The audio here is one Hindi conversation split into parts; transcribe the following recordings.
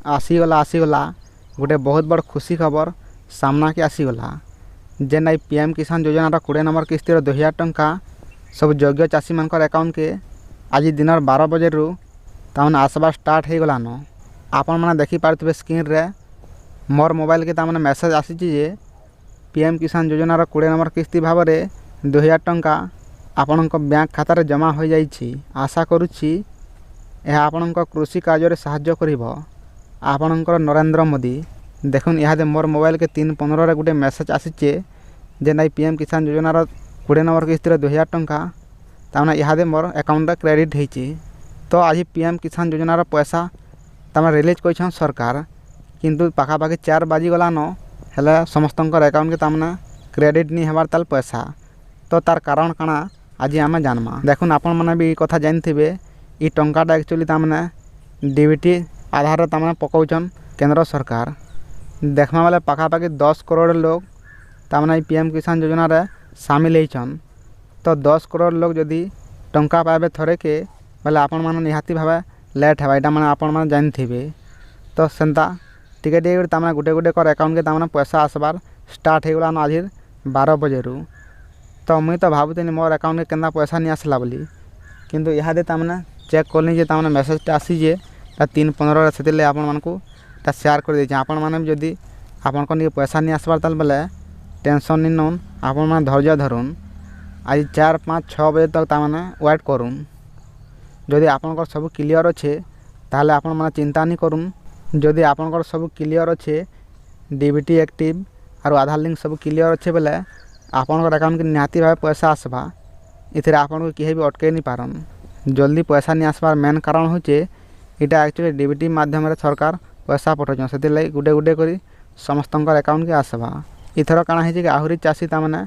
आसीगला गोटे बहुत बड़ खुशी खबर सामना के आसीगला जेन आई पीएम किसान योजनार 20 नंबर किस्तिर 2000 टंका सब योग्य चाषी मान अकाउंट के आज दिन 12 बजे तमने आसवा स्टार्ट हो गलान। आपण मैंने देखिपे स्क्रीन रे मोर मोबाइल के तमने मेसेज आसी जे पीएम किसान योजनार 20 नंबर किस्ती भाव में 2000 टंका आपण बैंक खाता रे जमा हो जाइछि। आशा करुछि यह आपण कृषि कार्य साहाय्य करिवो। आपणकर नरेंद्र मोदी देखुन इहादे मोर मोबाइल के 3:15 रे गोटे मेसेज आसीचे जे नाई पीएम किसान योजनार 20 नंबर किस्तिर 2000 टंका तमने इहादे मोर अकाउंट क्रेडिट होइछि। तो आज पीएम किसान योजनार पैसा तमने रिलीज कर सरकार किंतु पाखापाखि 4 बाजी गलान हेले समस्तंकर अकाउंट के तमने क्रेडिट नहीं हबार ताल पैसा। तो तार कारण काना आज आम जानमा। देखुन आपण मैंने भी कथा जानथिबे ई टंकाटा एक्चुअली तमने डीबीटी आधार तमने पकाउछन केंद्र सरकार। देखमा बेले पाखापाखि 10 करोड़ लोग तमने पीएम किसान योजना रे शामिल होइछन। तो 10 करोड़ लोग जदि टंका पाइबे थरे के बेले आपण माने निहाती भावे लेट हेबा एटा माने आपण माने जानथिबे। तो सेंता टिके टिके तमने गुटे गुटे कर अकाउंट के तमने पैसा आसबार स्टार्ट हो गलान आज 12 बजे रु। तो मुई तो भाबुतनी मोर अकाउंट के केना पैसा नहीं आसला बोली किंतु इहादे तमने चेक करनी जे तमने मेसेजटा आसी जे 3:15 से आपण मानकू शेयर कर दे। आपण मैंने जदि आपण को पैसा नहीं आसबार ताल बेले टेंशन नहीं नौन आपण मैंने धैर्य धरुन आज 4, 5, 6 बजे तक तमने वेट करुन। जदि आपनकर सब क्लियर अच्छे ताहले आपण मैंने चिंता नहीं करुन। जदि आपनकर सब क्लियर अच्छे डीबीटी एक्टिव और आधार लिंक सब क्लियर अच्छे बेले आपनकर अकाउंट के निहाती भाव पैसा आसबा। इथिरे आपन को किए भी अटके नहीं पारन। जल्दी पैसा नहीं आसबार मेन कारण होचे इटा एक्चुअली डीबीटी माध्यम रे सरकार पैसा पठाउछन से लगे गुटे गुटे करी समस्तंकर अकाउंट के आसबा। इथर काना है कि आहुरी चाषी तमने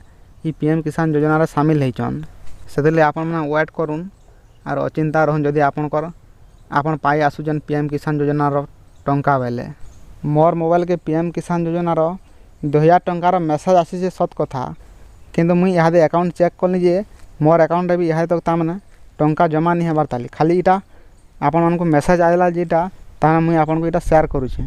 ई पीएम किसान योजना रे शामिल होइछन से लगे आपण मैंने वेट करुन और अचिंता रहन। जदि आपनकर आपण पाई आसुछन पीएम किसान योजना रो टंका बेले मोर मोबाइल के पीएम किसान योजना रो 2000 टंकार मेसेज आसी जे सत कथा किंतु मुई इहादे अकाउंट चेक करनी जे मोर अकाउंट भी इहादे तक तमने टंका जमा नहीं हेबार ताली खाली इटा आपण मानकू मेसेज आइला जेटा ताहा मुई आपण को इटा शेयर करूछे।